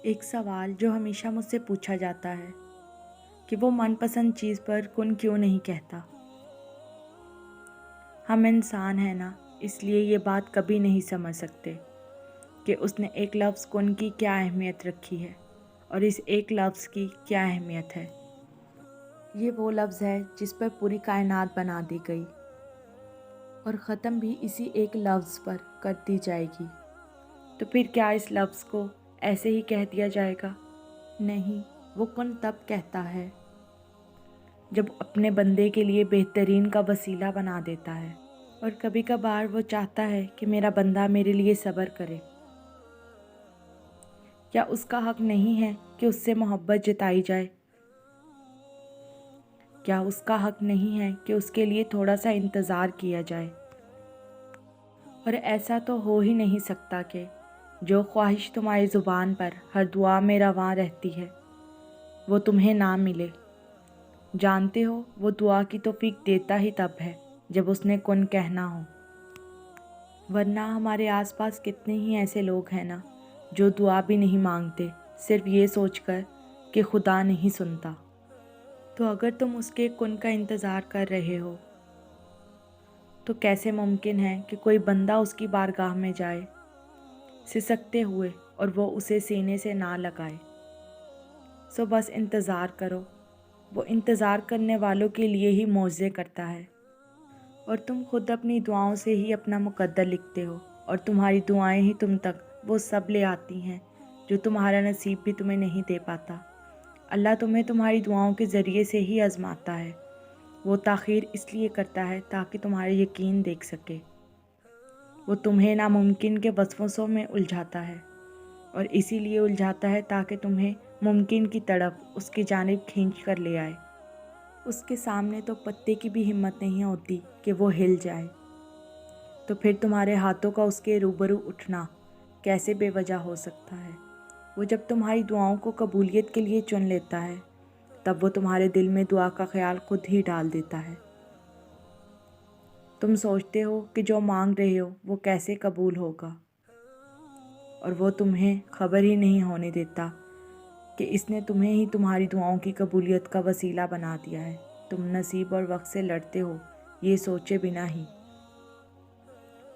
ایک سوال جو ہمیشہ مجھ سے پوچھا جاتا ہے کہ وہ من پسند چیز پر کن کیوں نہیں کہتا۔ ہم انسان ہیں نا، اس لیے یہ بات کبھی نہیں سمجھ سکتے کہ اس نے ایک لفظ کن کی کیا اہمیت رکھی ہے اور اس ایک لفظ کی کیا اہمیت ہے۔ یہ وہ لفظ ہے جس پر پوری کائنات بنا دی گئی اور ختم بھی اسی ایک لفظ پر کر دی جائے گی۔ تو پھر کیا اس لفظ کو ایسے ہی کہہ دیا جائے گا؟ نہیں، وہ کن تب کہتا ہے جب اپنے بندے کے لیے بہترین کا وسیلہ بنا دیتا ہے، اور کبھی کبھار وہ چاہتا ہے کہ میرا بندہ میرے لیے صبر کرے۔ کیا اس کا حق نہیں ہے کہ اس سے محبت جتائی جائے؟ کیا اس کا حق نہیں ہے کہ اس کے لیے تھوڑا سا انتظار کیا جائے؟ اور ایسا تو ہو ہی نہیں سکتا کہ جو خواہش تمہاری زبان پر ہر دعا میں رواں رہتی ہے وہ تمہیں نہ ملے۔ جانتے ہو وہ دعا کی توفیق دیتا ہی تب ہے جب اس نے کن کہنا ہو، ورنہ ہمارے آس پاس کتنے ہی ایسے لوگ ہیں نا جو دعا بھی نہیں مانگتے، صرف یہ سوچ کر کہ خدا نہیں سنتا۔ تو اگر تم اس کے کن کا انتظار کر رہے ہو تو کیسے ممکن ہے کہ کوئی بندہ اس کی بارگاہ میں جائے سسکتے ہوئے اور وہ اسے سینے سے نہ لگائے؟ سو بس انتظار کرو، وہ انتظار کرنے والوں کے لیے ہی معجزے کرتا ہے، اور تم خود اپنی دعاؤں سے ہی اپنا مقدر لکھتے ہو، اور تمہاری دعائیں ہی تم تک وہ سب لے آتی ہیں جو تمہارا نصیب بھی تمہیں نہیں دے پاتا۔ اللہ تمہیں تمہاری دعاؤں کے ذریعے سے ہی آزماتا ہے۔ وہ تاخیر اس لیے کرتا ہے تاکہ تمہارا یقین دیکھ سکے۔ وہ تمہیں ناممکن کے وسوسوں میں الجھاتا ہے، اور اسی لیے الجھاتا ہے تاکہ تمہیں ممکن کی طرف اس کی جانب کھینچ کر لے آئے۔ اس کے سامنے تو پتے کی بھی ہمت نہیں ہوتی کہ وہ ہل جائے، تو پھر تمہارے ہاتھوں کا اس کے روبرو اٹھنا کیسے بے وجہ ہو سکتا ہے؟ وہ جب تمہاری دعاؤں کو قبولیت کے لیے چن لیتا ہے تب وہ تمہارے دل میں دعا کا خیال خود ہی ڈال دیتا ہے۔ تم سوچتے ہو کہ جو مانگ رہے ہو وہ کیسے قبول ہوگا، اور وہ تمہیں خبر ہی نہیں ہونے دیتا کہ اس نے تمہیں ہی تمہاری دعاؤں کی قبولیت کا وسیلہ بنا دیا ہے۔ تم نصیب اور وقت سے لڑتے ہو یہ سوچے بنا ہی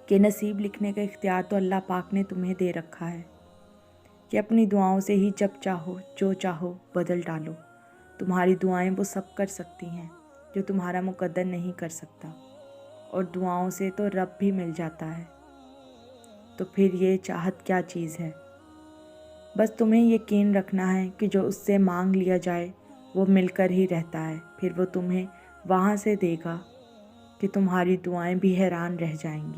کہ نصیب لکھنے کا اختیار تو اللہ پاک نے تمہیں دے رکھا ہے کہ اپنی دعاؤں سے ہی جب چاہو جو چاہو بدل ڈالو۔ تمہاری دعائیں وہ سب کر سکتی ہیں جو تمہارا مقدر نہیں کر سکتا، اور دعاؤں سے تو رب بھی مل جاتا ہے۔ تو پھر یہ چاہت کیا چیز ہے؟ بس تمہیں یقین رکھنا ہے کہ جو اس سے مانگ لیا جائے وہ مل کر ہی رہتا ہے، پھر وہ تمہیں وہاں سے دے گا کہ تمہاری دعائیں بھی حیران رہ جائیں گی۔